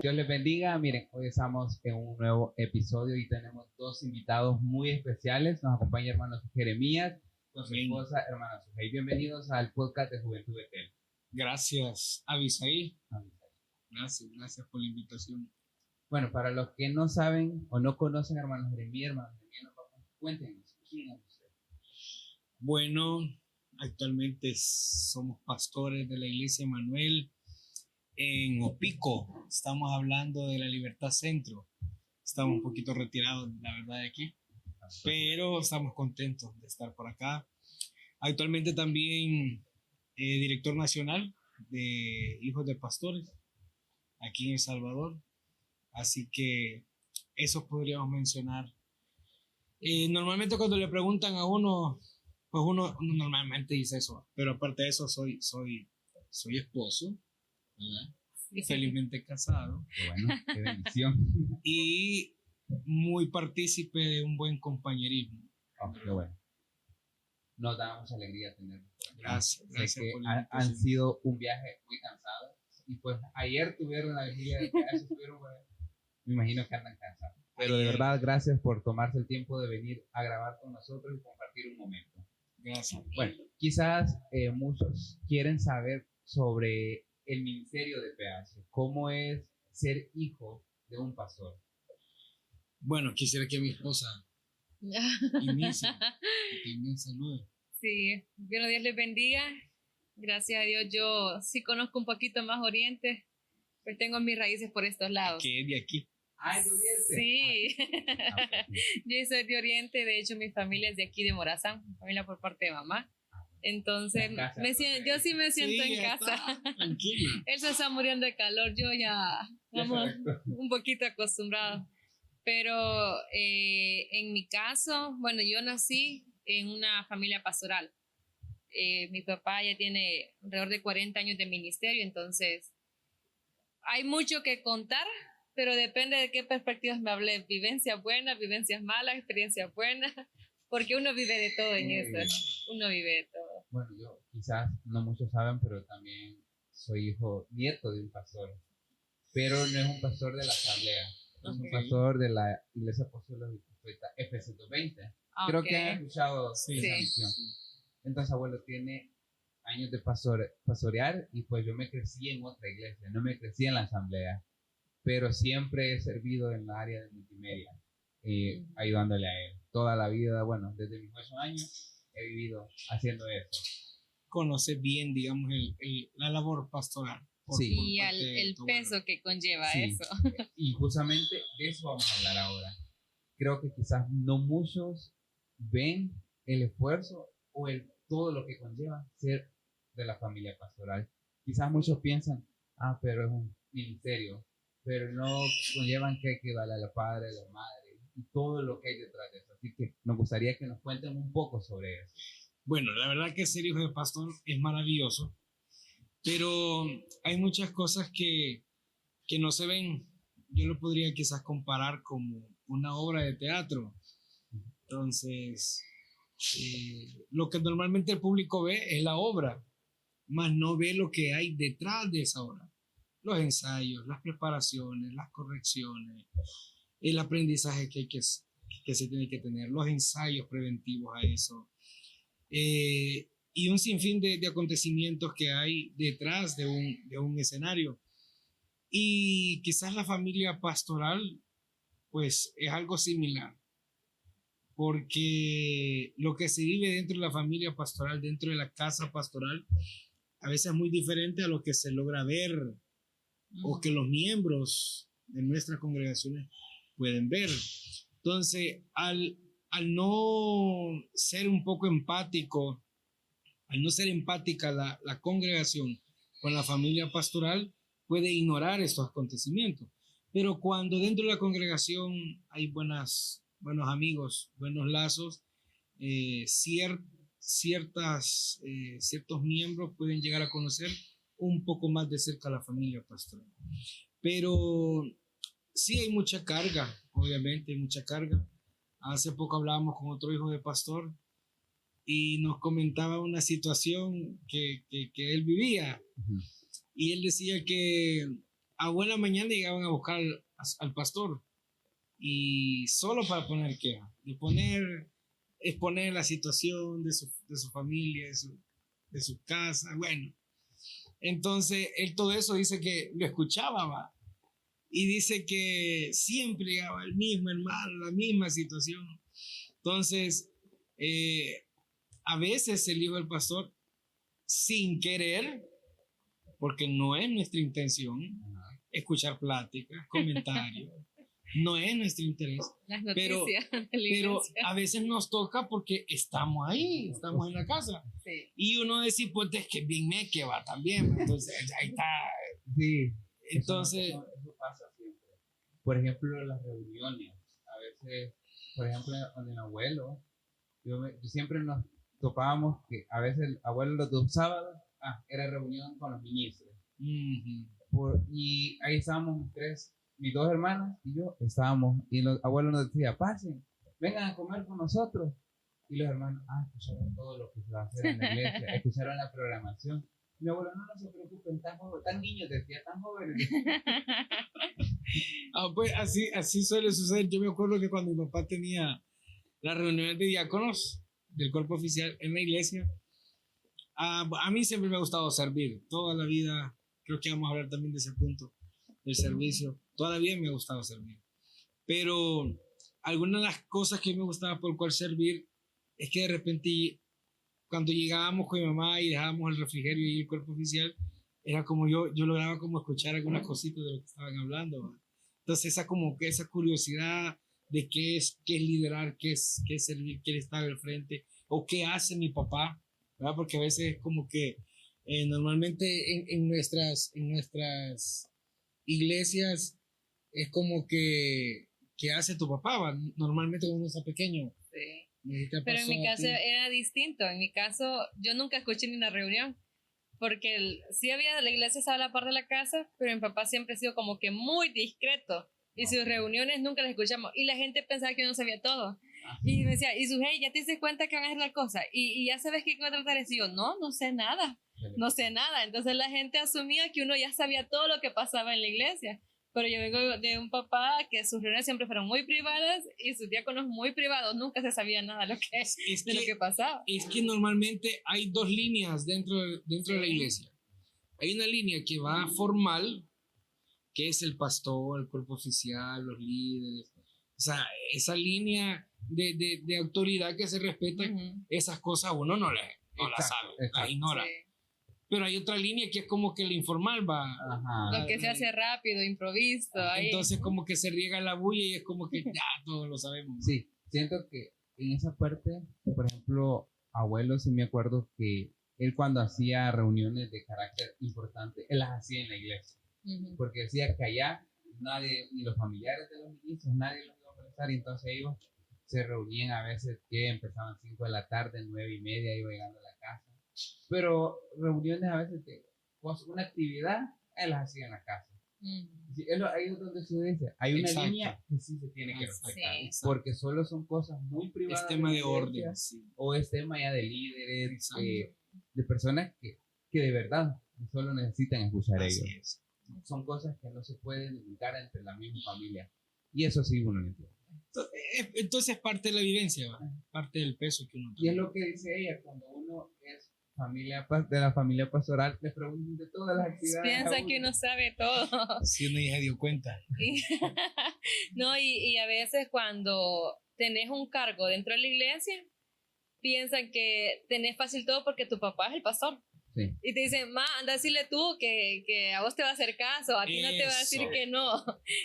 Dios les bendiga. Miren, hoy estamos en un nuevo episodio y tenemos dos invitados muy especiales. Nos acompaña hermano Jeremías con su esposa, hermana Sujei. Bienvenidos al podcast de Juventud Betel. Gracias, Abisaí. Gracias por la invitación. Bueno, para los que no saben o no conocen hermano Jeremías, cuéntenos, ¿quién es usted? Bueno, actualmente somos pastores de la Iglesia Emanuel en Opico. Estamos hablando de la Libertad Centro. Estamos un poquito retirados, la verdad, de aquí, pero estamos contentos de estar por acá. Actualmente también director nacional de Hijos de Pastores aquí en El Salvador. Así que eso podríamos mencionar. Normalmente cuando le preguntan a uno, pues uno normalmente dice eso, pero aparte de eso soy esposo, ¿verdad? Sí. Felizmente casado. Qué bueno, qué bendición. Y muy partícipe de un buen compañerismo. Oh, qué bueno. Nos da mucha alegría tenerlos. Gracias. Sé que han sido un viaje muy cansado. Y pues ayer tuvieron la vigilia de pedazo, me imagino que andan cansados. Pero de verdad, gracias por tomarse el tiempo de venir a grabar con nosotros y compartir un momento. Gracias. Bueno, quizás muchos quieren saber sobre el ministerio de PH. ¿Cómo es ser hijo de un pastor? Bueno, quisiera que mi esposa inicie, que me salude. Sí, bueno, Dios les bendiga. Gracias a Dios yo sí conozco un poquito más Oriente, pues tengo mis raíces por estos lados. ¿Qué es de aquí? Ah, ¿de Oriente? Sí, yo soy de Oriente, de hecho mi familia es de aquí de Morazán, mi familia por parte de mamá. Entonces, yo sí me siento en casa. Tranquila. Él se está muriendo de calor, yo ya vamos un poquito acostumbrado. Pero en mi caso, bueno, yo nací en una familia pastoral. Mi papá ya tiene alrededor de 40 años de ministerio, entonces hay mucho que contar, pero depende de qué perspectivas me hablé. Vivencias buenas, vivencias malas, experiencias buenas, porque uno vive de todo en esto. Uno vive de todo. Bueno, yo quizás no muchos saben, pero también soy nieto de un pastor, pero no es un pastor de la asamblea, es un pastor de la Iglesia Apostólica y Profeta F-120. Creo que han escuchado esa misión. Entonces, abuelo tiene años de pastorear y pues yo me crecí en otra iglesia, no me crecí en la asamblea, pero siempre he servido en la área de multimedia, ayudándole a él. Toda la vida, bueno, desde mis 8 años he vivido haciendo eso. Conoce bien, digamos, la labor pastoral. Y el peso que conlleva eso. Y justamente de eso vamos a hablar ahora. Creo que quizás no muchos ven el esfuerzo o todo lo que conlleva ser de la familia pastoral. Quizás muchos piensan, pero es un ministerio, pero no conllevan que hay que darle a la padre, a la madre y todo lo que hay detrás de eso. Así que nos gustaría que nos cuenten un poco sobre eso. Bueno, la verdad que ser hijo de pastor es maravilloso, pero hay muchas cosas que no se ven. Yo lo podría quizás comparar como una obra de teatro. Entonces, lo que normalmente el público ve es la obra, mas no ve lo que hay detrás de esa obra. Los ensayos, las preparaciones, las correcciones, el aprendizaje que se tiene que tener, los ensayos preventivos a eso, y un sinfín de acontecimientos que hay detrás de un escenario. Y quizás la familia pastoral, pues es algo similar, porque lo que se vive dentro de la familia pastoral, dentro de la casa pastoral, a veces es muy diferente a lo que se logra ver o que los miembros de nuestras congregaciones pueden ver. Entonces, al no ser un poco empático, al no ser empática la congregación con la familia pastoral, puede ignorar estos acontecimientos. Pero cuando dentro de la congregación hay buenos amigos, buenos lazos, ciertos miembros pueden llegar a conocer un poco más de cerca a la familia pastoral. Pero sí hay mucha carga, obviamente hay mucha carga. Hace poco hablábamos con otro hijo de pastor y nos comentaba una situación que él vivía. Y él decía que a buena mañana llegaban a buscar al pastor y solo para poner queja, exponer la situación de su familia, de su casa, bueno. Entonces, él todo eso dice que lo escuchaba, va. Y dice que siempre llegaba el mismo hermano, la misma situación. Entonces, a veces el hijo del pastor, sin querer, porque no es nuestra intención, escuchar pláticas, comentarios, no es nuestro interés. Las noticias de la pero iglesia. a veces nos toca porque estamos ahí, estamos en la casa. Sí. Y uno decir, pues es que bien me que va también. Entonces, ahí está. Sí. Entonces, eso pasa siempre. Por ejemplo, las reuniones. A veces, por ejemplo, con el abuelo, yo siempre nos topábamos que a veces el abuelo los 2 sábados, era reunión con los ministros. Y ahí estábamos mis 2 hermanas y yo estábamos, y los abuelos nos decían, pasen, vengan a comer con nosotros. Y los hermanos, escucharon todo lo que se va a hacer en la iglesia, escucharon la programación. Y mi abuelo, no se preocupen, tan niños, decía, tan jóvenes. Pues así suele suceder. Yo me acuerdo que cuando mi papá tenía las reuniones de diáconos del cuerpo oficial en la iglesia, a mí siempre me ha gustado servir, toda la vida. Creo que vamos a hablar también de ese punto, del servicio. Toda la vida me ha gustado servir. Pero algunas de las cosas que me gustaba por cual servir es que de repente cuando llegábamos con mi mamá y dejábamos el refrigerio y el cuerpo oficial, era como yo lograba como escuchar algunas cositas de lo que estaban hablando, ¿va? Entonces esa curiosidad de qué es liderar, qué es servir, qué es estar al frente, o qué hace mi papá, ¿verdad? Porque a veces es como que normalmente en nuestras iglesias es como que ¿qué hace tu papá? ¿Va? Normalmente cuando uno está pequeño. Sí. Pero en mi caso era distinto. En mi caso, yo nunca escuché ni una reunión, porque sí había, la iglesia estaba a la par de la casa, pero mi papá siempre ha sido como que muy discreto, y sus reuniones nunca las escuchamos, y la gente pensaba que yo no sabía todo, y me decía, y su hey, ¿ya te diste cuenta que van a hacer la cosa? Y ya sabes qué va a tratar, y yo, no sé nada, entonces la gente asumía que uno ya sabía todo lo que pasaba en la iglesia. Pero yo vengo de un papá que sus reuniones siempre fueron muy privadas y sus diáconos muy privados, nunca se sabía nada de lo que pasaba. Es que normalmente hay 2 líneas dentro de la iglesia. Hay una línea que va formal, que es el pastor, el cuerpo oficial, los líderes. O sea, esa línea de autoridad que se respeta, esas cosas uno no las sabe, las ignora. Sí. Pero hay otra línea que es como que el informal va. Lo que se hace rápido, improviso. Entonces como que se riega la bulla y es como que ya todos lo sabemos. Sí, siento que en esa parte, por ejemplo, abuelo, sí me acuerdo que él cuando hacía reuniones de carácter importante, él las hacía en la iglesia. Porque decía que allá nadie, ni los familiares de los ministros, nadie los iba a molestar, y entonces ellos se reunían a veces que empezaban 5 de la tarde, 9:30, iba llegando a la casa. Pero reuniones a veces una actividad, él las hacía en la casa. Sí, ahí es donde se dice, hay una línea que sí se tiene que respetar, porque solo son cosas muy privadas. Es tema de orden. O es tema ya de líderes, de personas que de verdad solo necesitan escuchar ellos. Son cosas que no se pueden divulgar entre la misma familia. Y eso sí uno lo entiende. Entonces es parte de la vivencia, ¿va? Parte del peso que uno tiene. Y es lo que dice ella, cuando uno es de la familia pastoral, le preguntan de todas las actividades. Piensa que uno sabe todo. Si uno ya se dio cuenta. No, y a veces cuando tenés un cargo dentro de la iglesia, piensan que tenés fácil todo porque tu papá es el pastor. Sí. Y te dicen, anda a decirle tú que a vos te va a hacer caso, a ti no te va a decir que no.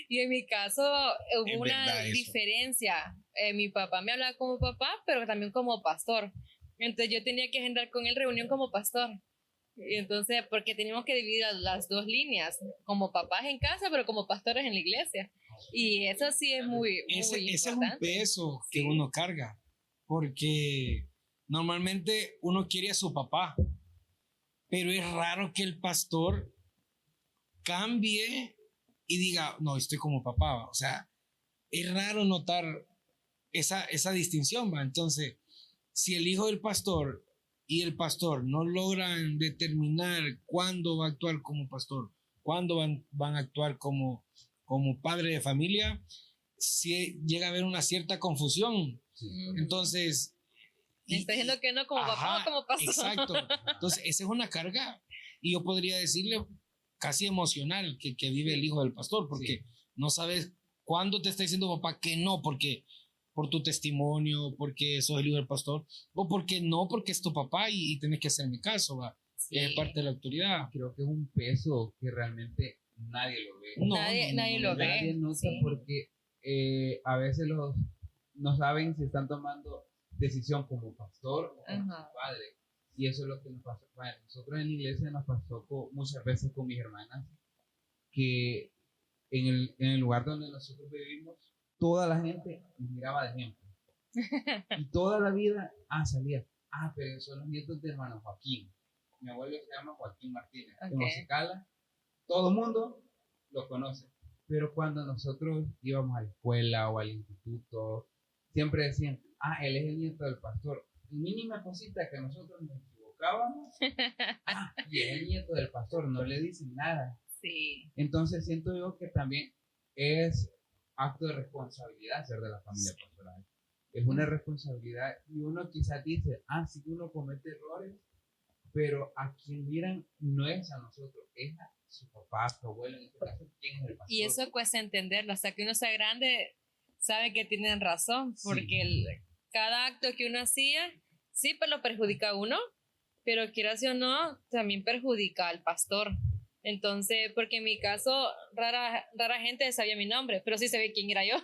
Y en mi caso hubo una diferencia. Mi papá me hablaba como papá, pero también como pastor. Entonces yo tenía que agendar con él reunión como pastor. Y entonces, porque teníamos que dividir las 2 líneas, como papás en casa, pero como pastores en la iglesia. Y eso sí es muy importante. Ese es un peso que uno carga, porque normalmente uno quiere a su papá, pero es raro que el pastor cambie y diga, no, estoy como papá. O sea, es raro notar esa distinción, ¿va? Entonces, si el hijo del pastor y el pastor no logran determinar cuándo va a actuar como pastor cuándo van a actuar como padre de familia, si llega a haber una cierta confusión. Sí. Entonces... Me está diciendo que no como papá o como pastor. Exacto. Entonces, esa es una carga, y yo podría decirle casi emocional que vive el hijo del pastor, porque no sabes cuándo te está diciendo papá que no, porque por tu testimonio, porque sos el hijo del pastor, o porque no, porque es tu papá y tenés que hacerme caso, ¿va? Sí. Es parte de la autoridad. Creo que es un peso que realmente nadie lo ve. No, Nadie lo ve. Nadie nota Sí. porque a veces no saben si están tomando decisión como pastor o como Ajá. padre. Y eso es lo que nos pasó. Bueno, nosotros en la iglesia nos pasó muchas veces con mis hermanas, que en el lugar donde nosotros vivimos, toda la gente nos miraba de ejemplo. Y toda la vida, salía. Pero son los nietos de hermano Joaquín. Mi abuelo se llama Joaquín Martínez. En Ok. Ocicala, todo el mundo lo conoce. Pero cuando nosotros íbamos a la escuela o al instituto, siempre decían, él es el nieto del pastor. Y mínima cosita que nosotros nos equivocábamos, y es el nieto del pastor, no le dicen nada. Sí. Entonces siento yo que también es acto de responsabilidad ser de la familia pastoral. Es una responsabilidad, y uno quizás dice, sí, uno comete errores, pero a quien miran no es a nosotros, es a su papá, su abuelo, en este caso, ¿quién es el pastor? Y eso cuesta entenderlo, hasta que uno sea grande sabe que tienen razón, porque cada acto que uno hacía, sí, pues lo perjudica a uno, pero quieras o no, también perjudica al pastor. Entonces, porque en mi caso, rara gente sabía mi nombre, pero sí sabía quién era yo.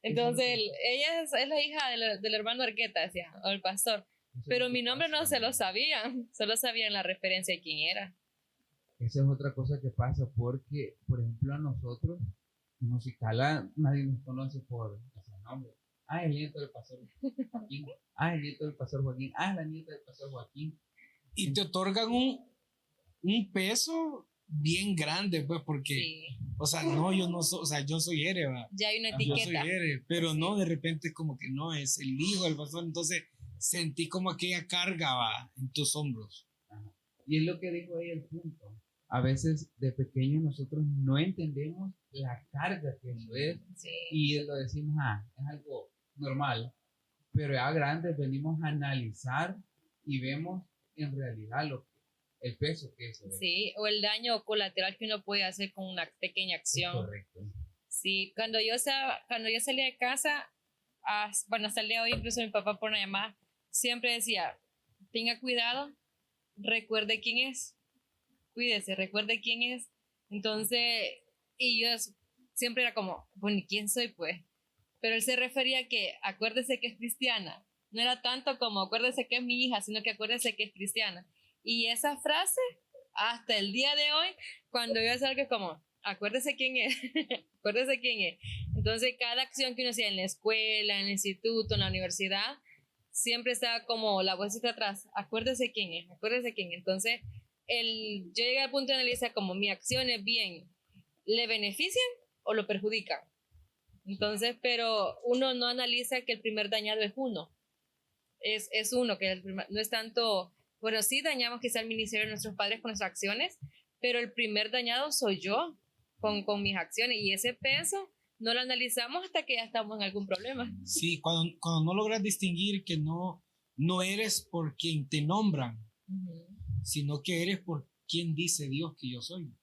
Entonces, ella es la hija del hermano Arqueta, decía, o el pastor. Pero mi nombre no se lo sabían, solo sabían la referencia de quién era. Esa es otra cosa que pasa, porque, por ejemplo, a nosotros, en Ocicala, nadie nos conoce por ese nombre. El nieto del pastor Joaquín. El nieto del pastor Joaquín. La nieta del pastor Joaquín. Y te otorgan un peso bien grande, pues, porque, o sea, no, yo no soy, o sea, yo soy Ere, ¿va? Ya hay una Yo etiqueta. soy Ere, pero no, de repente es como que no, es el hijo del pastor, entonces sentí como aquella carga, ¿va? En tus hombros. Y es lo que dijo ahí el punto. A veces de pequeños nosotros no entendemos la carga que eso es, y lo decimos, es algo normal, pero ya grandes venimos a analizar y vemos en realidad el peso que eso es. Sí, o el daño colateral que uno puede hacer con una pequeña acción. Es correcto. Sí, cuando yo salía de casa, bueno, hasta el día de hoy, incluso mi papá por una llamada, siempre decía, tenga cuidado, recuerde quién es, cuídese, recuerde quién es. Entonces, y yo siempre era como, bueno, ¿quién soy pues? Pero él se refería a que acuérdese que es cristiana. No era tanto como acuérdese que es mi hija, sino que acuérdese que es cristiana. Y esa frase, hasta el día de hoy, cuando yo salgo como, acuérdese quién es, acuérdese quién es. Entonces, cada acción que uno hacía en la escuela, en el instituto, en la universidad, siempre estaba como la vocecita atrás, acuérdese quién es, acuérdese quién es. Entonces, yo llegué al punto de analizar como mi acción es bien, ¿le benefician o lo perjudican? Entonces, pero uno no analiza que el primer dañado es uno. Es uno, que no es tanto, bueno, sí dañamos quizá el ministerio de nuestros padres con nuestras acciones, pero el primer dañado soy yo con mis acciones, y ese peso no lo analizamos hasta que ya estamos en algún problema. Sí, cuando no logras distinguir que no eres por quien te nombran, sino que eres por quien dice Dios que yo soy.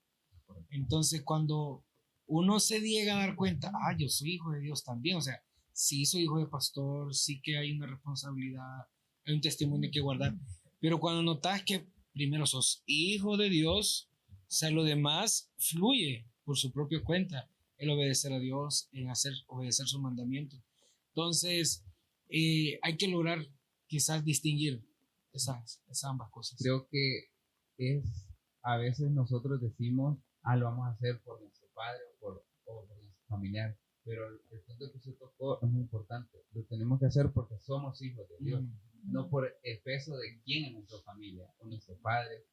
Entonces, cuando uno se llega a dar cuenta, yo soy hijo de Dios también, o sea, sí soy hijo de pastor, sí que hay una responsabilidad, hay un testimonio que guardar, pero cuando notas que primero sos hijo de Dios, o sea, lo demás fluye por su propia cuenta, el obedecer a Dios, en obedecer sus mandamientos. Entonces, hay que lograr quizás distinguir esas ambas cosas. Creo que a veces nosotros decimos, lo vamos a hacer por nuestro padre o por nuestro familiar, pero el punto que se tocó es muy importante. Lo tenemos que hacer porque somos hijos de Dios, no por el peso de quién es nuestra familia o nuestro padre.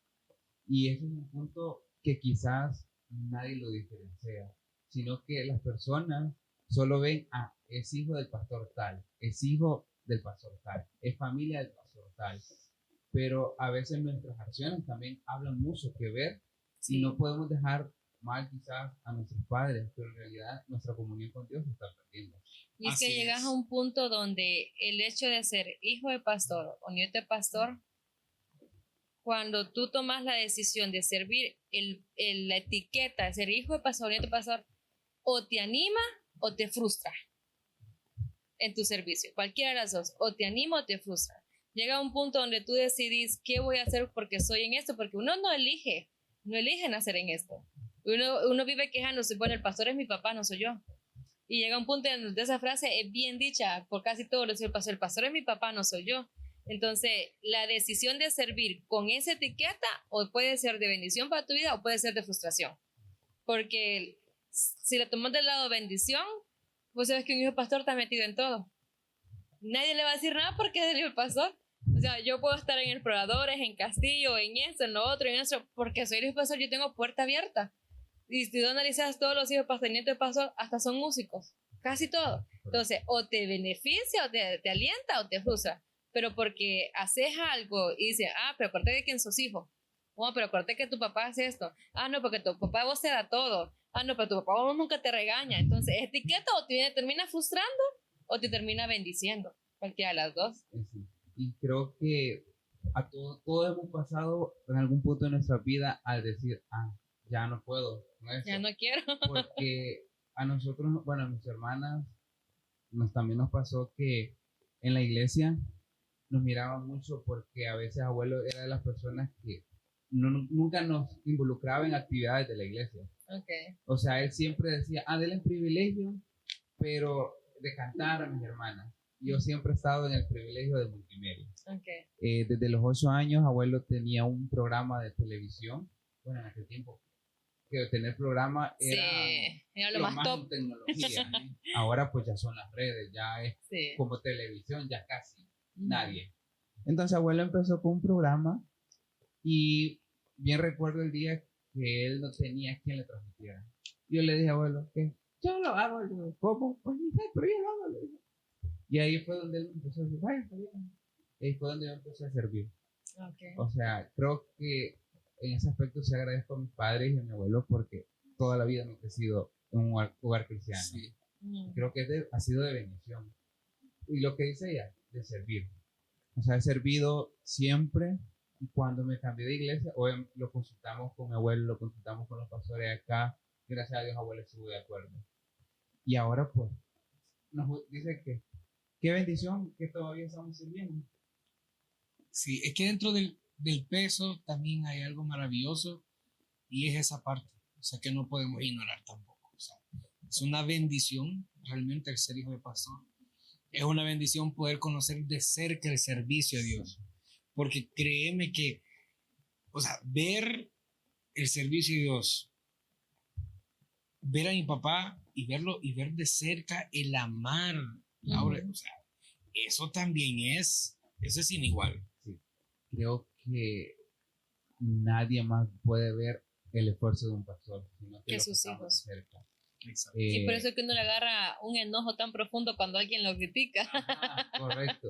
Y ese es un punto que quizás nadie lo diferencia, sino que las personas solo ven, es hijo del pastor tal, es hijo del pastor tal, es familia del pastor tal. Pero a veces nuestras acciones también hablan mucho que ver, y no podemos dejar mal quizás a nuestros padres, pero en realidad nuestra comunión con Dios se está perdiendo. Y es Así que llegas es. a un punto donde el hecho de ser hijo de pastor o nieto de pastor, cuando tú tomas la decisión de servir, la etiqueta de ser hijo de pastor o nieto de pastor, o te anima o te frustra en tu servicio, cualquiera de las dos, o te anima o te frustra. Llega un punto donde tú decidís qué voy a hacer porque soy en esto, porque uno no elige nacer en esto. Uno vive quejándose, bueno, el pastor es mi papá, no soy yo. Y llega un punto en donde esa frase es bien dicha por casi todos los pastor. El pastor es mi papá, no soy yo. Entonces, la decisión de servir con esa etiqueta o puede ser de bendición para tu vida o puede ser de frustración. Porque si la tomas del lado bendición, vos sabes que un hijo pastor está metido en todo. Nadie le va a decir nada porque es el hijo pastor. O sea, yo puedo estar en exploradores, en Castillo, en esto, en lo otro, en eso, porque soy el hijo pastor, yo tengo puerta abierta. Y si tú analizas todos los hijos pastor, nietos de pastor, hasta son músicos, casi todos. Entonces, o te beneficia, o te alienta, o te frustra. Pero porque haces algo y dices, pero acuérdate de quién sos hijo. Pero acuérdate que tu papá hace esto. No, porque tu papá vos te da todo. No, pero tu papá vos nunca te regaña. Entonces, etiqueta o te termina frustrando o te termina bendiciendo. Cualquiera de las dos. Sí. Y creo que a todos hemos pasado en algún punto de nuestra vida al decir, ya no puedo con eso. Ya no quiero. Porque a nosotros, bueno, a mis hermanas, también nos pasó que en la iglesia nos miraban mucho porque a veces abuelo era de las personas que nunca nos involucraba en actividades de la iglesia. Okay. O sea, él siempre decía, denle privilegio, pero de cantar a mis hermanas. Yo siempre he estado en el privilegio de multimedia. Okay. Desde los 8 años, abuelo tenía un programa de televisión. Bueno, en aquel tiempo, que tener programa era lo más top. Tecnología. Ahora pues ya son las redes, ya es como televisión, ya casi nadie. Entonces abuelo empezó con un programa y bien recuerdo el día que él no tenía quien le transmitiera. Yo le dije, abuelo, ¿qué? Yo lo hago. Le digo, ¿cómo? Pues no sé, pero yo lo hago. Le dije. Y ahí fue donde él empezó a decir, vaya, está bien. Ahí fue donde yo empecé a servir. Okay. O sea, creo que en ese aspecto se agradezco a mis padres y a mi abuelo porque toda la vida me he crecido en un hogar cristiano. Sí. Creo que ha sido de bendición. Y lo que dice ella, de servir. O sea, he servido siempre. Y cuando me cambié de iglesia, hoy lo consultamos con mi abuelo, lo consultamos con los pastores acá. Gracias a Dios, abuelo estuvo de acuerdo. Y ahora, pues, nos dice que qué bendición que todavía estamos sirviendo. Sí, es que dentro del peso también hay algo maravilloso y es esa parte, o sea, que no podemos ignorar tampoco. O sea, es una bendición realmente el ser hijo de pastor. Es una bendición poder conocer de cerca el servicio a Dios. Porque créeme que, o sea, ver el servicio de Dios, ver a mi papá y verlo y ver de cerca el amar, Laura, o sea, eso también eso es inigual. Sí. Creo que nadie más puede ver el esfuerzo de un pastor, sino que sus hijos. Cerca. Exacto. Y por eso es que uno le agarra un enojo tan profundo cuando alguien lo critica. Ajá, correcto.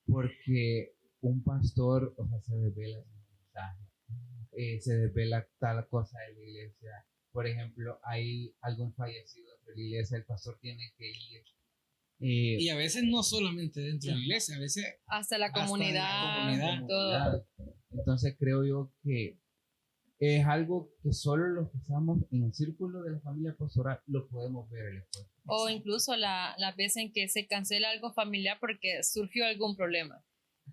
Porque un pastor, o sea, se desvela su mensaje, se desvela tal cosa de la iglesia. Por ejemplo, hay algún fallecido de la iglesia, el pastor tiene que ir. Y a veces no solamente dentro de la iglesia, a veces hasta la comunidad. Todo. Entonces creo yo que es algo que solo los que estamos en el círculo de la familia pastoral lo podemos ver el esfuerzo. O incluso la vez en que se cancela algo familiar porque surgió algún problema.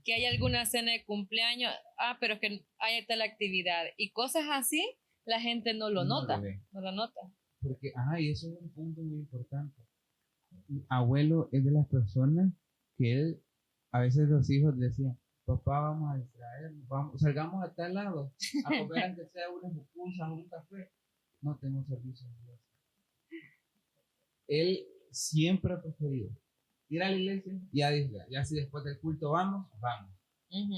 Que hay alguna cena de cumpleaños, pero es que hay tal actividad. Y cosas así, la gente no lo nota. No lo nota. Porque, y eso es un punto muy importante. Mi abuelo es de las personas que él, a veces los hijos decían, papá, vamos a distraernos, salgamos a tal lado, a comer aunque sea unas pupusas o un café. No tengo servicio en iglesia. Él siempre ha preferido ir a la iglesia y ya si después del culto vamos.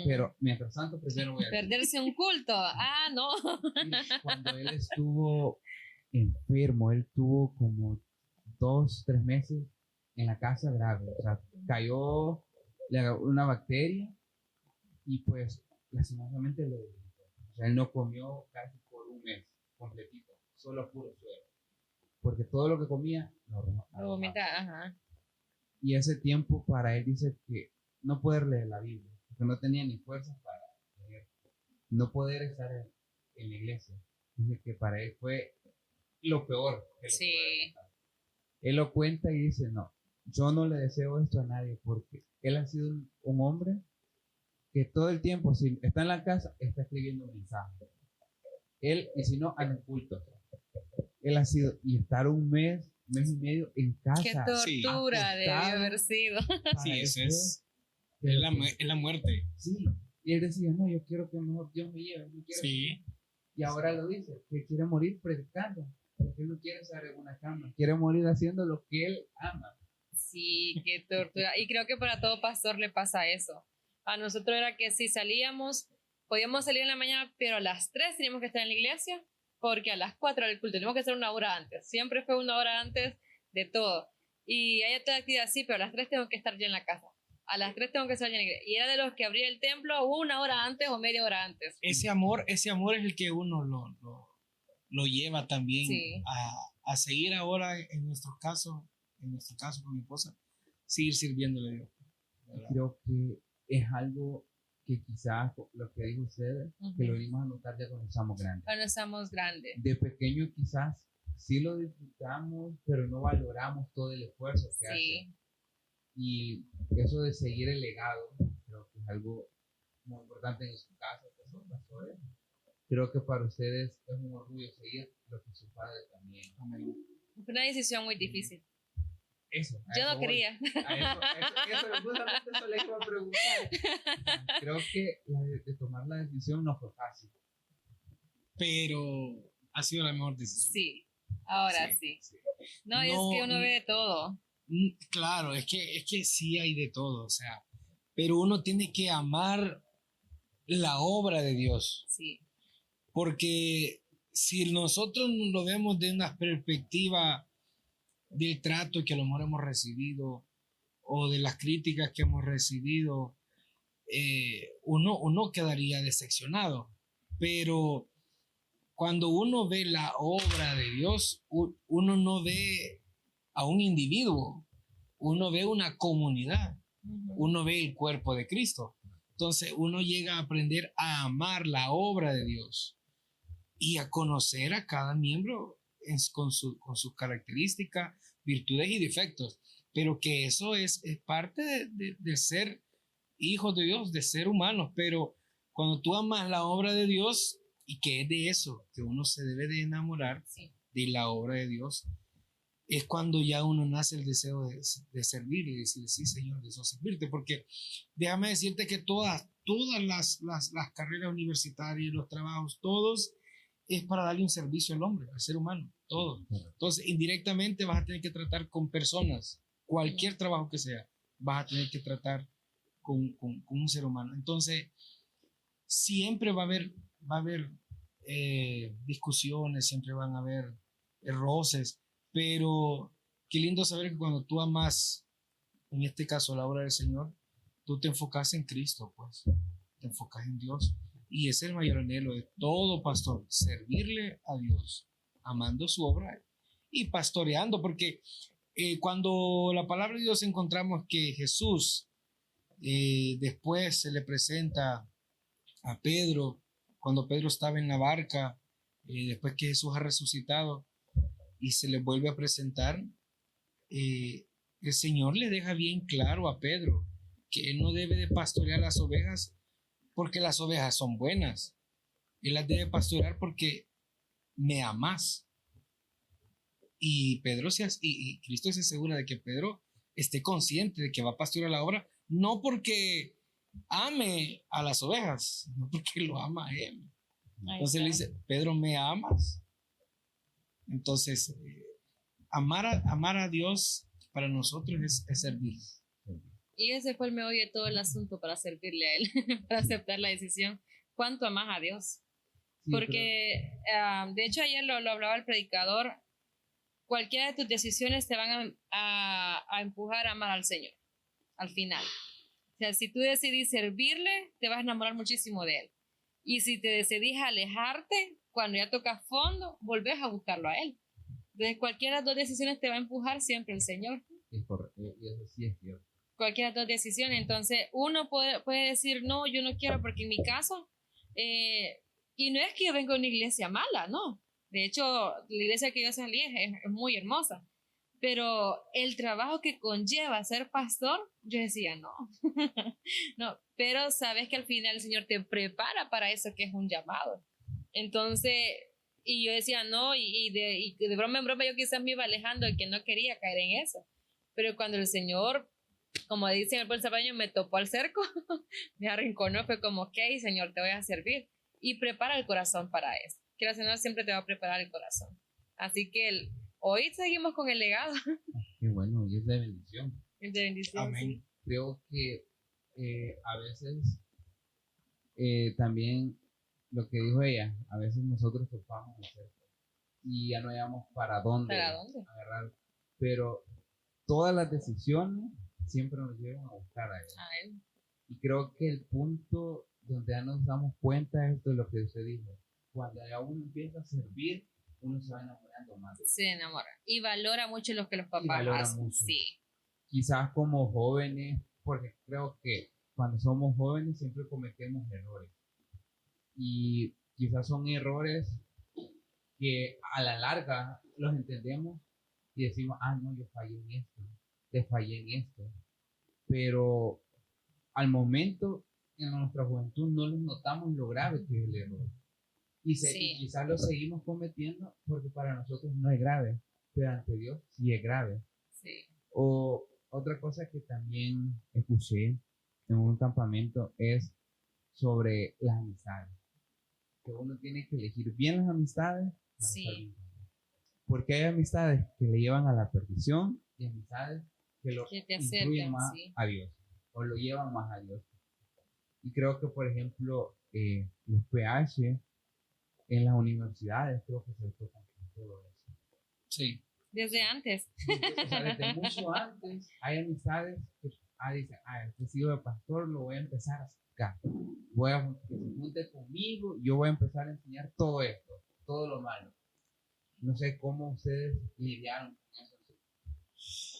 Pero mientras tanto prefiero voy a perderse un culto. No. Cuando él estuvo enfermo, él tuvo como 2-3 meses en la casa grave, o sea, le agarró una bacteria y pues lastimosamente lo debilitó. O sea, él no comió casi por un mes completito, solo puro suero. Porque todo lo que comía lo arrojaba. Lo vomita, ajá. Y ese tiempo para él dice que no poder leer la Biblia, porque no tenía ni fuerzas para leer, no poder estar en la iglesia. Dice que para él fue lo peor que le Sí. pudo pasar. Él lo cuenta y dice, no, yo no le deseo esto a nadie, porque él ha sido un hombre que todo el tiempo, si está en la casa, está escribiendo mensajes. Él, y si no, en el culto. Él ha sido, y estar un mes y medio en casa. Qué Sí. tortura debió Acostado. haber sido. para Sí, él eso fue- es pero la, que- es la muerte. Sí, y él decía, no, yo quiero que mejor Dios me lleve, no quiero Sí, y ahora lo dice, que quiere morir predicando, porque él no quiere estar en una cama, quiere morir haciendo lo que él ama. Sí, qué tortura. Y creo que para todo pastor le pasa eso. A nosotros era que si salíamos, podíamos salir en la mañana, pero a las 3 teníamos que estar en la iglesia, porque a las 4 era el culto, teníamos que estar una hora antes. Siempre fue una hora antes de todo. Y hay otra actividad, sí, pero a las 3 tengo que estar ya en la casa. A las 3 tengo que estar ya en la iglesia. Y era de los que abría el templo una hora antes o media hora antes. ese amor es el que uno lo lleva también Sí. a seguir ahora en nuestro caso con mi esposa, seguir sirviéndole a Dios. ¿Verdad? Creo que es algo que quizás, lo que dijo usted, que lo Ujú. venimos a notar ya cuando estamos grandes. Cuando estamos grandes. De pequeño quizás sí lo disfrutamos, pero no valoramos todo el esfuerzo que hace. Sí. Y eso de seguir el legado, creo que es algo muy importante en su caso, que son pastores. Creo que para ustedes es un orgullo seguir lo que su padre también. Amén. Fue una decisión muy difícil. Eso. a Yo eso no voy. quería. Eso, justamente eso le iba a preguntar. Creo que la de tomar la decisión no fue fácil. Pero ha sido la mejor decisión. Sí, ahora sí. No, es que uno ve de todo. Claro, es que sí hay de todo, o sea, pero uno tiene que amar la obra de Dios, Sí, porque si nosotros lo vemos de una perspectiva del trato que a lo mejor hemos recibido o de las críticas que hemos recibido, uno quedaría decepcionado, pero cuando uno ve la obra de Dios, uno no ve a un individuo, uno ve una comunidad, uno ve el cuerpo de Cristo. Entonces uno llega a aprender a amar la obra de Dios y a conocer a cada miembro con sus características, virtudes y defectos, pero que eso es parte de ser hijos de Dios, de ser humanos, pero cuando tú amas la obra de Dios, y que es de eso que uno se debe de enamorar, sí. de la obra de Dios, es cuando ya uno nace el deseo de servir y decir, sí, Señor, deseo servirte, porque déjame decirte que todas las carreras universitarias, los trabajos, todos es para darle un servicio al hombre, al ser humano, todo. Entonces, indirectamente vas a tener que tratar con personas, cualquier trabajo que sea, vas a tener que tratar con un ser humano. Entonces, siempre va a haber discusiones, siempre van a haber roces, pero qué lindo saber que cuando tú amas, en este caso la obra del Señor, tú te enfocas en Cristo, pues, te enfocas en Dios. Y ese es el mayor anhelo de todo pastor, servirle a Dios, amando su obra y pastoreando, porque cuando la palabra de Dios encontramos que Jesús después se le presenta a Pedro, cuando Pedro estaba en la barca, después que Jesús ha resucitado y se le vuelve a presentar, el Señor le deja bien claro a Pedro que él no debe de pastorear las ovejas porque las ovejas son buenas. Él las debe pastorear porque me amas. Y y Cristo se asegura de que Pedro esté consciente de que va a pastorear la obra, no porque ame a las ovejas, no porque lo ama a él. Entonces le dice, Pedro, ¿me amas? Entonces, amar a Dios para nosotros es servir. Y ese fue el meollo de todo el asunto para servirle a él, para aceptar la decisión. ¿Cuánto amas a Dios? Sí, Porque, de hecho, ayer lo hablaba el predicador, cualquiera de tus decisiones te van a empujar a amar al Señor, al final. O sea, si tú decidís servirle, te vas a enamorar muchísimo de Él. Y si te decidís alejarte, cuando ya toca fondo, volvés a buscarlo a Él. Entonces, cualquiera de las dos decisiones te va a empujar siempre el Señor. Es correcto, y eso sí es cierto. Cualquiera de las dos decisiones. Entonces, uno puede decir, no, yo no quiero, porque en mi caso, y no es que yo venga de una iglesia mala, no. De hecho, la iglesia que yo salí es muy hermosa. Pero el trabajo que conlleva ser pastor, yo decía, no, no, pero sabes que al final el Señor te prepara para eso que es un llamado. Entonces, y yo decía, no, y de broma en broma yo quizás me iba alejando de que no quería caer en eso. Pero cuando el Señor, como dice en el buen salvadoreño, me topó al cerco, me arrinconó, fue como, ok, Señor, te voy a servir. Y prepara el corazón para eso. Que el Señor siempre te va a preparar el corazón. Así que hoy seguimos con el legado. Qué bueno, y es de bendición. Es de bendición. Amén. Sí. Creo que a veces también lo que dijo ella, a veces nosotros topamos el cerco y ya no hayamos para dónde agarrar, pero todas las decisiones siempre nos llevan a buscar a Él. A Él. Y creo que el punto donde ya nos damos cuenta es de lo que usted dijo. Cuando ya uno empieza a servir, uno se va enamorando más de Él. Se enamora. Y valora mucho lo que los Y papás valora hacen. mucho. Sí. Quizás como jóvenes, porque creo que cuando somos jóvenes siempre cometemos errores. Y quizás son errores que a la larga los entendemos y decimos, no, yo fallé en esto, te fallé en esto. Pero al momento, en nuestra juventud, no les notamos lo grave que es el error. Y quizás lo seguimos cometiendo porque para nosotros no es grave, pero ante Dios sí es grave. Sí. O otra cosa que también escuché en un campamento es sobre las amistades. Que uno tiene que elegir bien las amistades. Sí. Porque hay amistades que le llevan a la perdición y amistades que lo Que te incluyen acercan, más sí. a Dios o lo llevan más a Dios. Y creo que, por ejemplo, los PH en las universidades creo que se tocan con todo eso. Sí. Desde antes. O sea, desde mucho antes hay amistades que dicen, este sigo de pastor, lo voy a empezar a sacar. Voy a que se junte conmigo, yo voy a empezar a enseñar todo esto, todo lo malo. No sé cómo ustedes lidiaron con eso.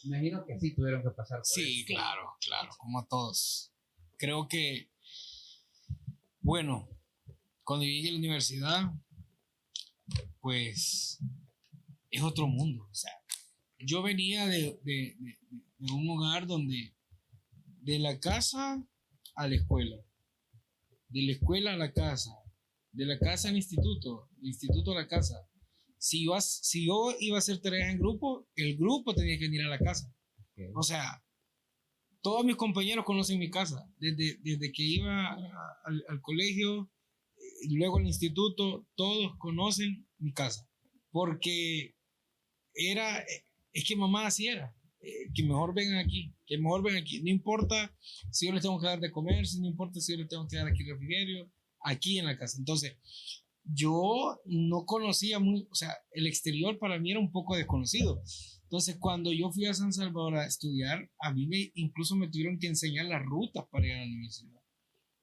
Me imagino que sí tuvieron que pasar por Sí, eso. claro, como a todos. Creo que, bueno, cuando llegué a la universidad, pues es otro mundo. O sea, yo venía de un hogar donde de la casa a la escuela, de la escuela a la casa, de la casa al instituto, del instituto a la casa. Si yo iba a hacer tareas en grupo, el grupo tenía que venir a la casa. Okay. O sea, todos mis compañeros conocen mi casa, desde que iba al colegio, luego al instituto, todos conocen mi casa, porque es que mamá así era, que mejor vengan aquí, no importa si yo les tengo que dar de comer, no importa si yo les tengo que dar aquí refrigerio, aquí en la casa. Entonces, yo no conocía o sea, el exterior para mí era un poco desconocido. Entonces, cuando yo fui a San Salvador a estudiar, a mí incluso me tuvieron que enseñar las rutas para ir a la universidad,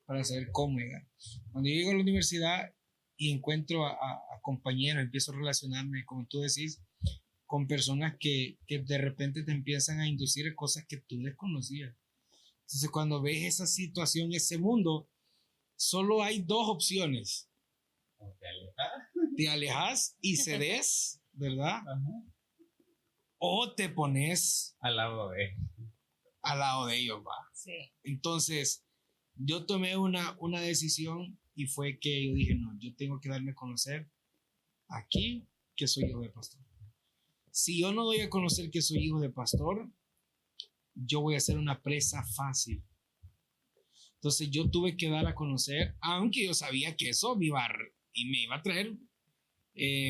para saber cómo llegar. Cuando yo llego a la universidad y encuentro a compañeros, empiezo a relacionarme, como tú decís, con personas que de repente te empiezan a inducir a cosas que tú desconocías. Entonces, cuando ves esa situación, ese mundo, solo hay dos opciones. Te alejas y cedes, ¿verdad? Ajá. O te pones al lado de ellos, va. Sí. Entonces, yo tomé una decisión y fue que yo dije, no, yo tengo que darme a conocer aquí que soy hijo de pastor. Si yo no doy a conocer que soy hijo de pastor, yo voy a ser una presa fácil. Entonces yo tuve que dar a conocer, aunque yo sabía que eso me iba a traer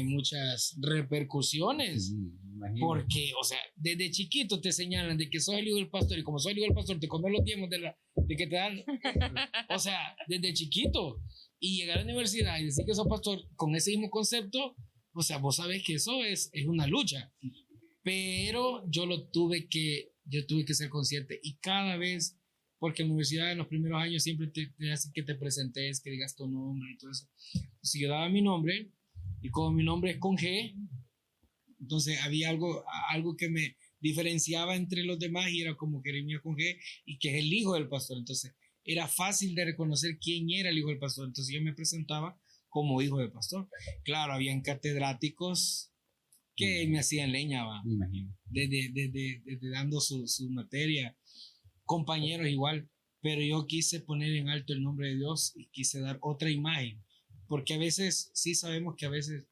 muchas repercusiones. Sí, porque, o sea, desde chiquito te señalan de que soy el hijo del pastor y como soy el hijo del pastor te comes los diezmos de que te dan. O sea, desde chiquito. Y llegar a la universidad y decir que sos pastor con ese mismo concepto, o sea, vos sabés que eso es una lucha. Pero yo tuve que ser consciente y cada vez, porque en la universidad en los primeros años siempre te hacen que te presentes, que digas tu nombre y todo eso. Si yo daba mi nombre, Y como mi nombre es con G, entonces había algo que me diferenciaba entre los demás y era como Jeremías con G y que es el hijo del pastor. Entonces era fácil de reconocer quién era el hijo del pastor. Entonces yo me presentaba como hijo del pastor. Claro, habían catedráticos que me hacían leña, va. Me imagino. Desde dando su materia, compañeros igual, pero yo quise poner en alto el nombre de Dios y quise dar otra imagen, porque a veces sí sabemos que a veces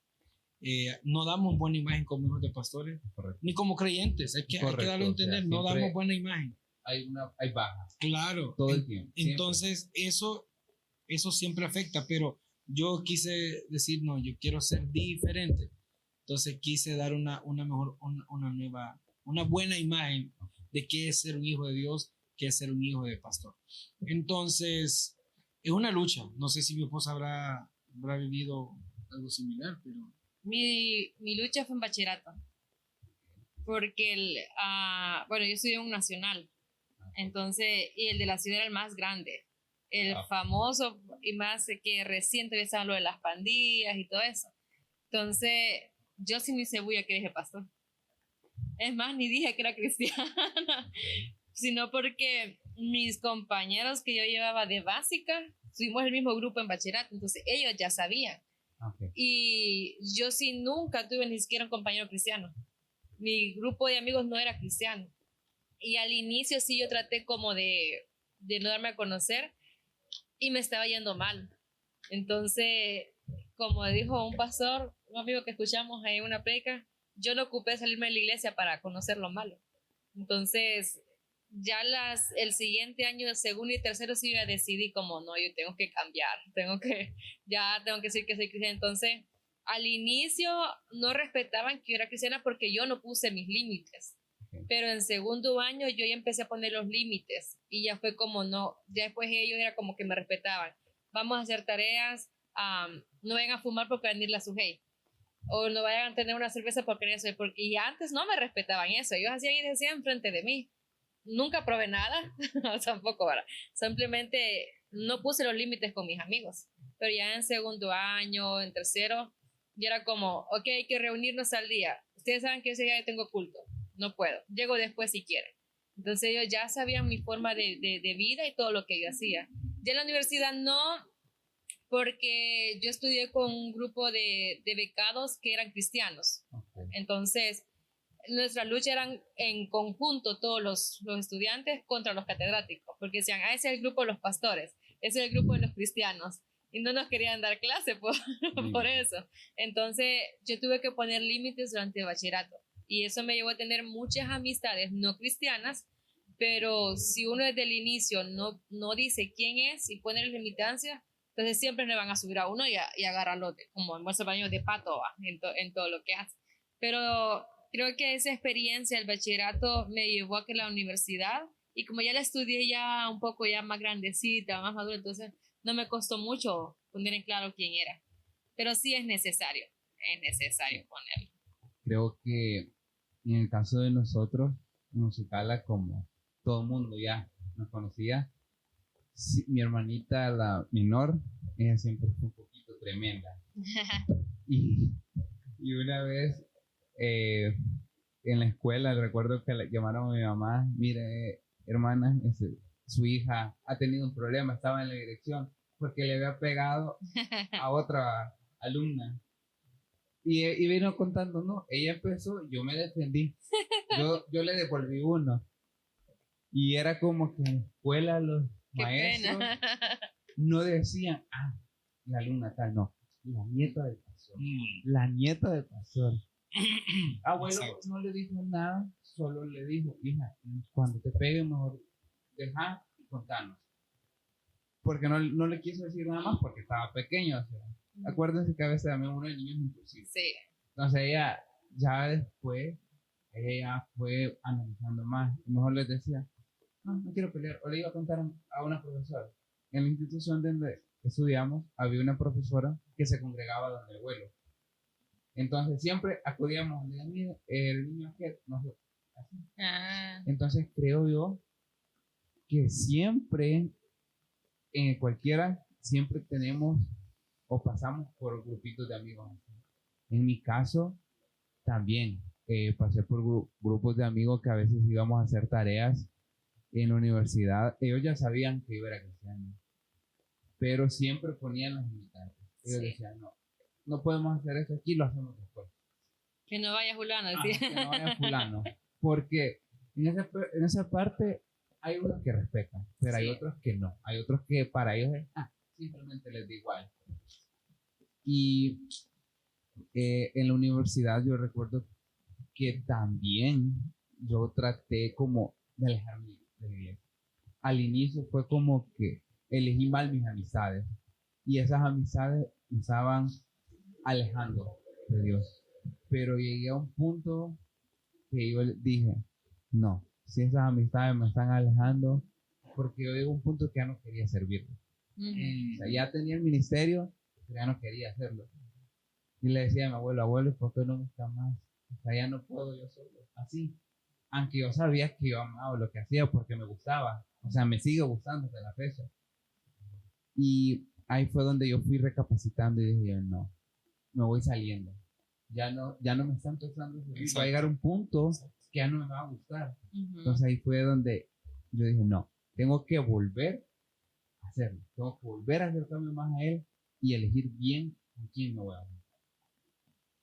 no damos buena imagen como hijos de pastores, Correcto. ni como creyentes, hay que darlo a entender, o sea, no damos buena imagen. Hay bajas. Claro, Todo el tiempo. Entonces eso siempre afecta, pero yo quise decir, no, yo quiero ser diferente. Entonces quise dar una mejor, una nueva, una buena imagen de qué es ser un hijo de Dios, qué es ser un hijo de pastor. Entonces, es una lucha. No sé si mi esposa habrá vivido algo similar, pero... Mi lucha fue en bachillerato, porque bueno, yo estudié en un nacional, entonces, y el de la ciudad era el más grande, el famoso y más que reciente estaba lo de las pandillas y todo eso. Entonces, yo sí ni cebulla que dije pastor. Es más, ni dije que era cristiana, sino porque mis compañeros que yo llevaba de básica, tuvimos el mismo grupo en bachillerato, entonces ellos ya sabían. Okay. Y yo sí nunca tuve ni siquiera un compañero cristiano. Mi grupo de amigos no era cristiano. Y al inicio sí yo traté como de no darme a conocer y me estaba yendo mal. Entonces, como dijo un pastor, un amigo que escuchamos ahí en una predica, yo no ocupé salirme de la iglesia para conocer lo malo. Entonces, ya el siguiente año, segundo y tercero, sí yo decidí como, no, yo tengo que cambiar, tengo que decir que soy cristiana. Entonces, al inicio no respetaban que yo era cristiana porque yo no puse mis límites. Pero en segundo año yo ya empecé a poner los límites y ya fue como no, ya después ellos era como que me respetaban. Vamos a hacer tareas, no vayan a fumar porque van a ir la sujei, o no vayan a tener una cerveza porque eso, y antes no me respetaban eso, ellos hacían y decían enfrente de mí. Nunca probé nada, tampoco, ¿verdad? Simplemente no puse los límites con mis amigos, pero ya en segundo año, en tercero, ya era como, ok, hay que reunirnos al día. Ustedes saben que ese día yo tengo culto, no puedo, llego después si quieren. Entonces ellos ya sabían mi forma de vida y todo lo que yo hacía. Ya en la universidad no, porque yo estudié con un grupo de becados que eran cristianos. Okay. Entonces, nuestra lucha eran en conjunto todos los estudiantes contra los catedráticos, porque decían, ese es el grupo de los pastores, ese es el grupo de los cristianos, y no nos querían dar clase por eso. Entonces, yo tuve que poner límites durante el bachillerato, y eso me llevó a tener muchas amistades no cristianas, pero si uno desde el inicio no dice quién es y pone limitancias, entonces siempre le van a subir a uno y agarrarlo como en bolsa de pato en todo lo que hace. Pero creo que esa experiencia, el bachillerato, me llevó a que la universidad, y como ya la estudié ya un poco ya más grandecita, más madura, entonces no me costó mucho poner en claro quién era. Pero sí es necesario ponerlo. Creo que en el caso de nosotros, Musicala, como todo el mundo ya nos conocía, sí, mi hermanita, la menor, ella siempre fue un poquito tremenda. y una vez en la escuela recuerdo que le llamaron a mi mamá, mire hermana, su hija ha tenido un problema, estaba en la dirección porque le había pegado a otra alumna y vino contando, no, ella empezó, yo me defendí, yo le devolví uno y era como que en la escuela los maestros no decían, la alumna tal, no, la nieta del pastor, la nieta del pastor. Abuelo no le dijo nada, solo le dijo, hija, cuando te pegue mejor deja y contanos. Porque no le quiso decir nada más porque estaba pequeño. O sea, acuérdense que a veces también uno de niños es impulsivo. Sí. Entonces ella ya después, ella fue analizando más. Y mejor les decía, no quiero pelear. O le iba a contar a una profesora. En la institución donde estudiamos había una profesora que se congregaba donde el abuelo. Entonces siempre acudíamos a el niño que nosotros. Entonces creo yo que siempre, en cualquiera, siempre tenemos o pasamos por grupitos de amigos. En mi caso, también pasé por grupos de amigos que a veces íbamos a hacer tareas en la universidad. Ellos ya sabían que yo era cristiano, pero siempre ponían las limitantes. Ellos decían, no, no podemos hacer esto aquí, lo hacemos después. Que no vaya fulano, ¿sí? Que no vaya fulano. Porque en esa parte hay unos que respetan, pero hay otros que no. Hay otros que para ellos es, simplemente les da igual. Y en la universidad yo recuerdo que también yo traté como de alejarme de la iglesia. Al inicio fue como que elegí mal mis amistades y esas amistades me estaban alejando de Dios. Pero llegué a un punto que yo dije, no, si esas amistades me están alejando, porque yo llegué a un punto que ya no quería servirlo. O sea, ya tenía el ministerio, pero ya no quería hacerlo. Y le decía a mi abuelo, ¿por qué no me está más? O sea, ya no puedo yo solo. Así. Aunque yo sabía que yo amaba lo que hacía porque me gustaba. O sea, me sigue gustando hasta la fecha. Y ahí fue donde yo fui recapacitando y dije, no, me voy saliendo. Ya no me están tocando. Va a llegar un punto que ya no me va a gustar. Entonces ahí fue donde yo dije, no, tengo que volver a hacerlo. Tengo que volver a acercarme más a él y elegir bien con quién me voy a juntar.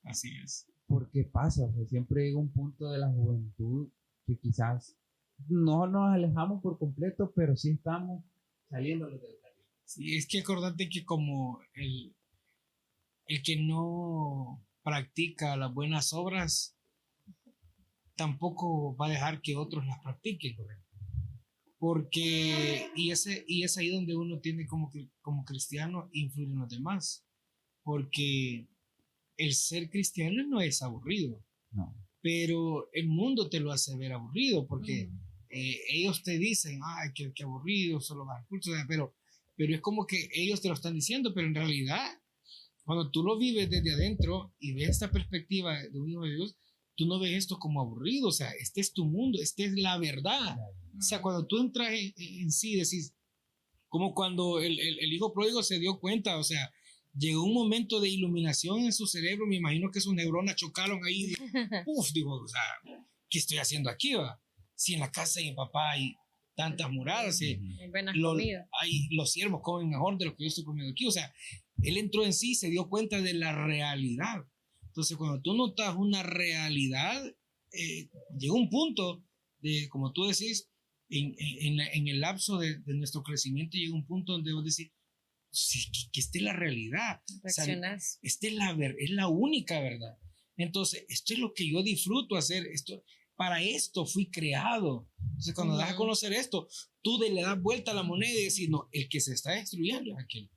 Así es. Porque pasa, o sea, siempre llega un punto de la juventud que quizás no nos alejamos por completo, pero sí estamos saliendo del camino. Sí, es que acordate que como el que no practica las buenas obras, tampoco va a dejar que otros las practiquen. Porque, y es ahí donde uno tiene como cristiano influir en los demás. Porque el ser cristiano no es aburrido. No. Pero el mundo te lo hace ver aburrido porque ellos te dicen, ay, qué aburrido, solo vas a culto, pero es como que ellos te lo están diciendo, pero en realidad, cuando tú lo vives desde adentro y ves esta perspectiva de un hijo de Dios, tú no ves esto como aburrido, o sea, este es tu mundo, esta es la verdad. O sea, cuando tú entras en sí, decís, como cuando el hijo pródigo se dio cuenta, o sea, llegó un momento de iluminación en su cerebro, me imagino que sus neuronas chocaron ahí, digo, o sea, ¿qué estoy haciendo aquí, va? Si en la casa de mi papá hay tantas muradas, los siervos comen mejor de lo que yo estoy comiendo aquí, o sea, él entró en sí, se dio cuenta de la realidad. Entonces, cuando tú notas una realidad, llega un punto de, como tú decís, en el lapso de nuestro crecimiento, llega un punto donde vos decís, sí, que esta es la realidad. O sea, esta es la única verdad. Entonces, esto es lo que yo disfruto hacer. Para esto fui creado. Entonces, cuando das a conocer esto, tú le das vuelta a la moneda y decís, no, el que se está destruyendo es aquel.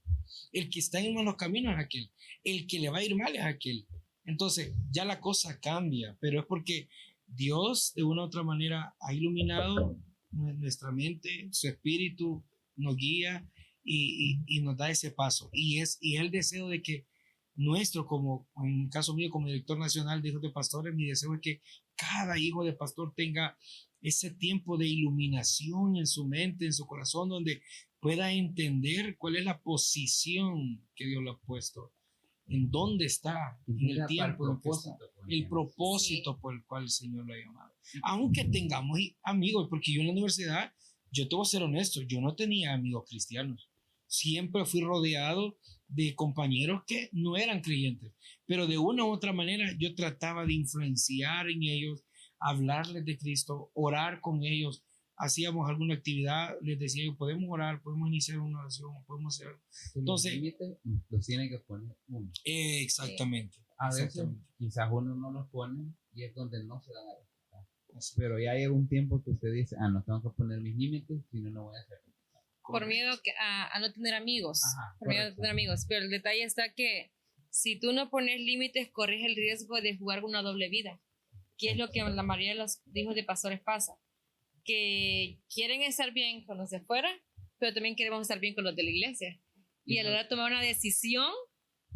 El que está en malos caminos es aquel. El que le va a ir mal es aquel. Entonces, ya la cosa cambia, pero es porque Dios, de una u otra manera, ha iluminado nuestra mente, su espíritu nos guía y nos da ese paso. Y es el deseo de que como en el caso mío como director nacional de hijos de pastores, mi deseo es que cada hijo de pastor tenga ese tiempo de iluminación en su mente, en su corazón, donde pueda entender cuál es la posición que Dios le ha puesto, en dónde está, en el tiempo, el propósito por el cual el Señor lo ha llamado. Aunque tengamos amigos, porque yo en la universidad, yo te voy a ser honesto, yo no tenía amigos cristianos. Siempre fui rodeado de compañeros que no eran creyentes, pero de una u otra manera yo trataba de influenciar en ellos, hablarles de Cristo, orar con ellos. Hacíamos alguna actividad, les decía yo, podemos orar, podemos iniciar una oración, podemos hacer. Entonces, los límites los tiene que poner uno. Exactamente. A veces quizás uno no los pone y es donde no se dan a respetar. Pero ya llega un tiempo que usted dice, no tengo que poner mis límites, si no, no voy a hacer. Por miedo a no tener amigos. Por miedo a no tener amigos. Pero el detalle está que si tú no pones límites, corres el riesgo de jugar una doble vida. Que es lo que la mayoría de los hijos de pastores pasa. Que quieren estar bien con los de fuera, pero también queremos estar bien con los de la iglesia. Y a la hora de tomar una decisión,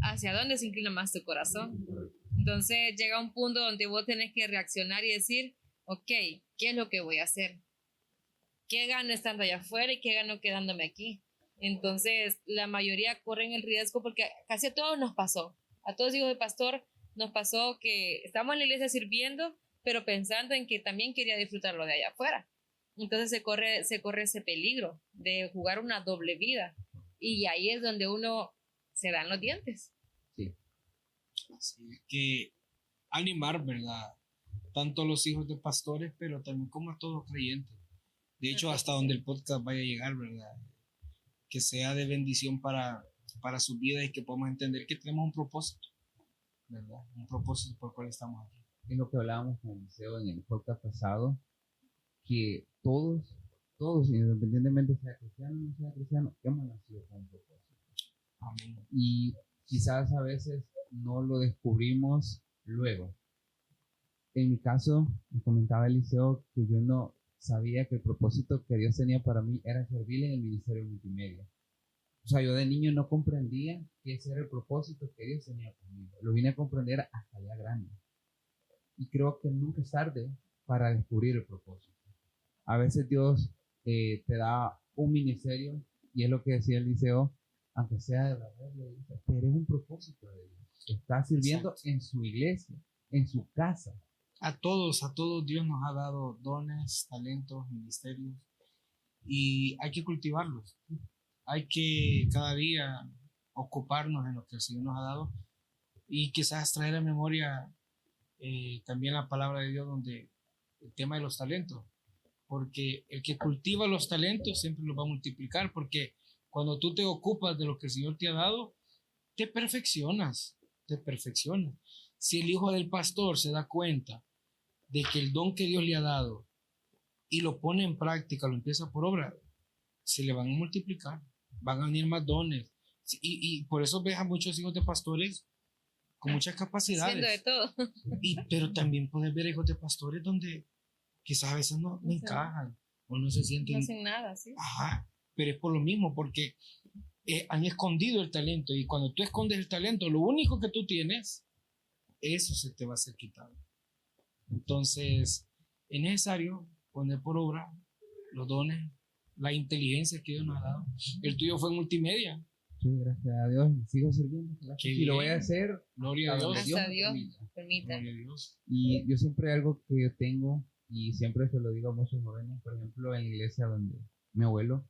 ¿hacia dónde se inclina más tu corazón? Entonces llega un punto donde vos tenés que reaccionar y decir, ok, ¿qué es lo que voy a hacer? ¿Qué gano estando allá afuera y qué gano quedándome aquí? Entonces la mayoría corren el riesgo porque casi a todos nos pasó. A todos hijos de pastor nos pasó que estábamos en la iglesia sirviendo, pero pensando en que también quería disfrutarlo de allá afuera. Entonces se corre ese peligro de jugar una doble vida. Y ahí es donde uno se dan los dientes. Sí. Así es que animar, ¿verdad? Tanto a los hijos de pastores, pero también como a todos los creyentes. De hecho, hasta donde el podcast vaya a llegar, ¿verdad? Que sea de bendición para sus vidas y que podamos entender que tenemos un propósito, ¿verdad? Un propósito por el cual estamos aquí. Es lo que hablábamos con Eliseo en el podcast pasado, que todos, independientemente sea cristiano o no sea cristiano, hemos nacido con un propósito. Amén. Y quizás a veces no lo descubrimos luego. En mi caso, me comentaba Eliseo que yo no sabía que el propósito que Dios tenía para mí era servir en el ministerio multimedia. O sea, yo de niño no comprendía que ese era el propósito que Dios tenía conmigo. Lo vine a comprender hasta ya grande. Y creo que nunca es tarde para descubrir el propósito. A veces Dios te da un ministerio, y es lo que decía Eliseo, aunque sea de la red, pero es un propósito de Dios. Está sirviendo en su iglesia, en su casa. A todos Dios nos ha dado dones, talentos, ministerios, y hay que cultivarlos. Hay que cada día ocuparnos en lo que el Señor nos ha dado y quizás traer a memoria también la palabra de Dios, donde el tema de los talentos, porque el que cultiva los talentos siempre los va a multiplicar, porque cuando tú te ocupas de lo que el Señor te ha dado, te perfeccionas. Si el hijo del pastor se da cuenta de que el don que Dios le ha dado y lo pone en práctica, lo empieza por obra, se le van a multiplicar, van a venir más dones. Y por eso ves a muchos hijos de pastores con muchas capacidades. Haciendo de todo. Pero también puedes ver hijos de pastores donde quizás a veces no encajan o no se sienten. No hacen nada, ¿sí? Ajá, pero es por lo mismo, porque han escondido el talento, y cuando tú escondes el talento, lo único que tú tienes, eso se te va a ser quitado. Entonces, es necesario poner por obra los dones, la inteligencia que Dios nos ha dado. El tuyo fue multimedia. Sí, gracias a Dios, sigo sirviendo. Y lo voy a hacer. Gloria a Dios. Hasta Dios permita. Gloria a Dios. Y yo siempre algo que yo tengo, y siempre se lo digo a muchos jóvenes, por ejemplo, en la iglesia donde mi abuelo,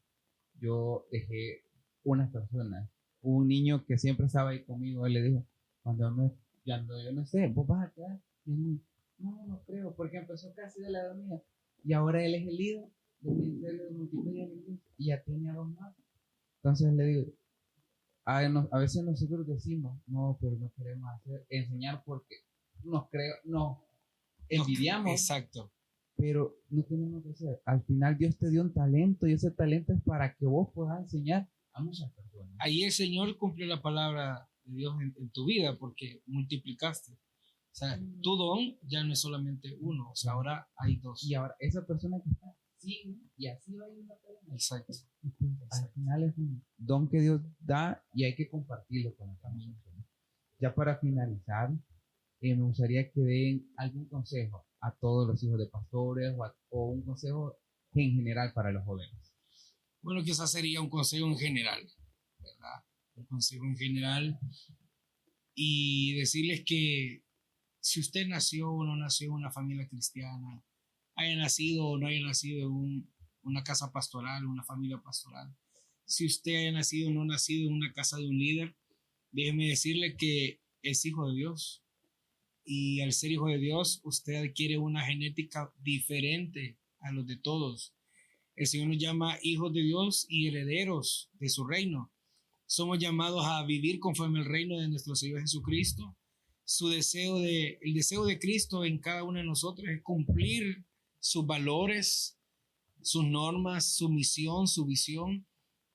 yo dejé unas personas, un niño que siempre estaba ahí conmigo, él le dijo, cuando yo no sé, vos vas a quedar. No creo, porque empezó casi de la edad mía. Y ahora él es el líder del ministerio de multimedia en la iglesia y ya tiene a 2 más. Entonces le digo, a veces nosotros decimos, no, pero no queremos enseñar porque nos envidiamos. Exacto. Pero no tenemos que hacer. Al final Dios te dio un talento y ese talento es para que vos puedas enseñar a muchas personas. Ahí el Señor cumplió la palabra de Dios en tu vida porque multiplicaste. O sea, tu don ya no es solamente uno, o sea, ahora hay 2. Y ahora esa persona que está sigue y así va a ir una persona. Exacto. Al final es un don que Dios da y hay que compartirlo con otras personas. Ya para finalizar, me gustaría que den algún consejo a todos los hijos de pastores o un consejo en general para los jóvenes. Bueno, quizás sería un consejo en general, ¿verdad? Un consejo en general y decirles que si usted nació o no nació en una familia cristiana, haya nacido o no haya nacido en una casa pastoral, una familia pastoral, si usted haya nacido o no nacido en una casa de un líder, déjeme decirle que es hijo de Dios. Y al ser hijo de Dios, usted adquiere una genética diferente a los de todos. El Señor nos llama hijos de Dios y herederos de su reino. Somos llamados a vivir conforme al reino de nuestro Señor Jesucristo. El deseo de Cristo en cada uno de nosotros es cumplir sus valores, sus normas, su misión, su visión.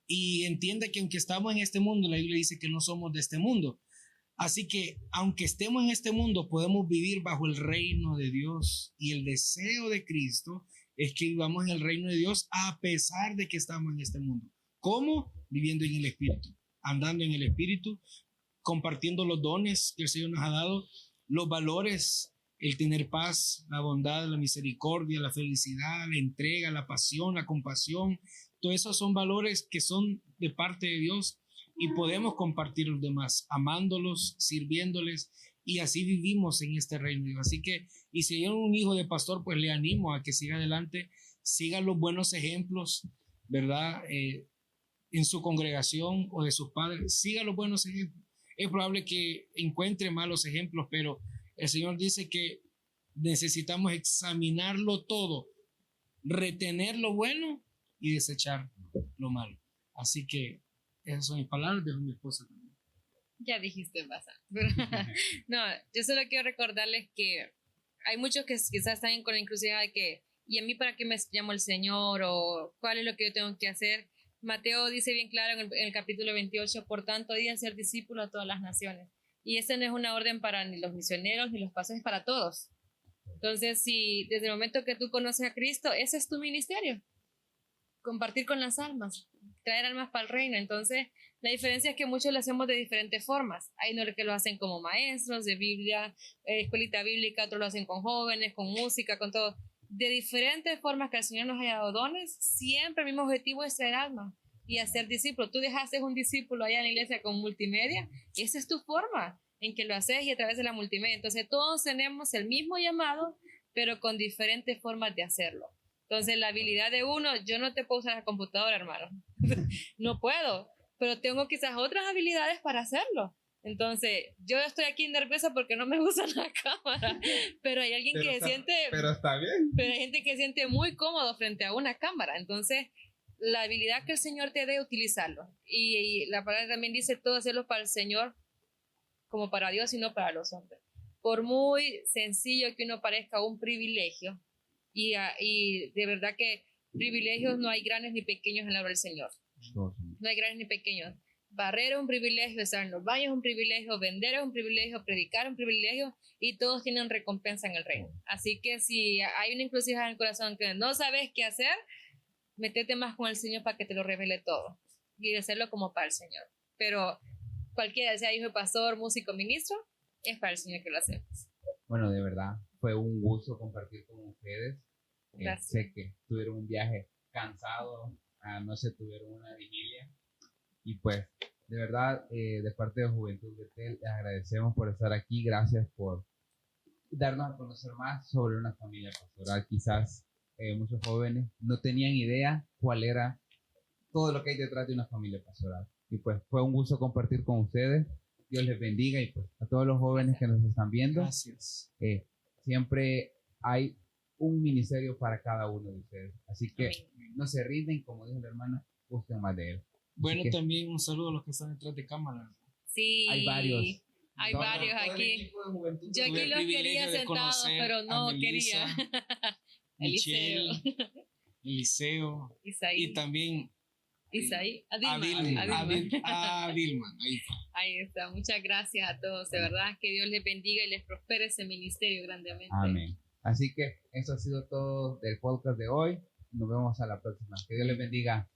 Y entienda que aunque estamos en este mundo, la Biblia dice que no somos de este mundo. Así que aunque estemos en este mundo, podemos vivir bajo el reino de Dios. Y el deseo de Cristo es que vivamos en el reino de Dios a pesar de que estamos en este mundo. ¿Cómo? Viviendo en el Espíritu, andando en el Espíritu, compartiendo los dones que el Señor nos ha dado, los valores, el tener paz, la bondad, la misericordia, la felicidad, la entrega, la pasión, la compasión. Todos esos son valores que son de parte de Dios y podemos compartir los demás, amándolos, sirviéndoles y así vivimos en este reino. Así que, y si hay un hijo de pastor, pues le animo a que siga adelante, siga los buenos ejemplos, ¿verdad? En su congregación o de sus padres, siga los buenos ejemplos. Es probable que encuentre malos ejemplos, pero el Señor dice que necesitamos examinarlo todo, retener lo bueno y desechar lo malo. Así que esas son mis palabras de mi esposa también. Ya dijiste bastante. No, yo solo quiero recordarles que hay muchos que quizás están con la encrucijada de que, ¿y a mí para qué me llamo el Señor? ¿O cuál es lo que yo tengo que hacer? Mateo dice bien claro en el capítulo 28, por tanto, di a ser discípulo a todas las naciones. Y esa no es una orden para ni los misioneros ni los pastores, es para todos. Entonces, si desde el momento que tú conoces a Cristo, ese es tu ministerio. Compartir con las almas, traer almas para el reino. Entonces, la diferencia es que muchos lo hacemos de diferentes formas. Hay unos que lo hacen como maestros de Biblia, escuelita bíblica, otros lo hacen con jóvenes, con música, con todo. De diferentes formas que el Señor nos haya dado dones, siempre el mismo objetivo es ser alma y hacer discípulos. Tú dejaste un discípulo allá en la iglesia con multimedia, y esa es tu forma en que lo haces y a través de la multimedia. Entonces, todos tenemos el mismo llamado, pero con diferentes formas de hacerlo. Entonces, la habilidad de uno, yo no te puedo usar la computadora, hermano. No puedo, pero tengo quizás otras habilidades para hacerlo. Entonces, yo estoy aquí nerviosa porque no me gusta la cámara, pero hay alguien que se siente... Pero está bien. Pero hay gente que se siente muy cómodo frente a una cámara. Entonces, la habilidad que el Señor te dé, utilizarlo. Y la palabra también dice, todo hacerlo para el Señor, como para Dios y no para los hombres. Por muy sencillo que uno parezca un privilegio, y de verdad que privilegios no hay grandes ni pequeños en la obra del Señor. No hay grandes ni pequeños. Barrer es un privilegio, estar en los baños es un privilegio, vender es un privilegio, predicar es un privilegio, y todos tienen recompensa en el reino. Así que si hay una encrucijada en el corazón que no sabes qué hacer, métete más con el Señor para que te lo revele todo y hacerlo como para el Señor. Pero cualquiera, sea hijo de pastor, músico, ministro, es para el Señor que lo hacemos. Bueno, de verdad, fue un gusto compartir con ustedes. Sé que tuvieron un viaje cansado, no sé, tuvieron una vigilia. Y pues, de verdad, de parte de Juventud Betel, les agradecemos por estar aquí. Gracias por darnos a conocer más sobre una familia pastoral. Quizás muchos jóvenes no tenían idea cuál era todo lo que hay detrás de una familia pastoral. Y pues, fue un gusto compartir con ustedes. Dios les bendiga, y pues a todos los jóvenes que nos están viendo. Gracias. Siempre hay un ministerio para cada uno de ustedes. Así que no se rinden, como dijo la hermana, busquen más de él. Bueno, también un saludo a los que están detrás de cámara. Sí, hay varios. Hay varios aquí. Yo aquí los quería sentados, pero no quería. Michelle, Eliseo, Isaí. y también Isaí. Adilman. Ahí está. Muchas gracias a todos. De verdad, que Dios les bendiga y les prospere ese ministerio grandemente. Amén. Así que eso ha sido todo del podcast de hoy. Nos vemos a la próxima. Que Dios les bendiga.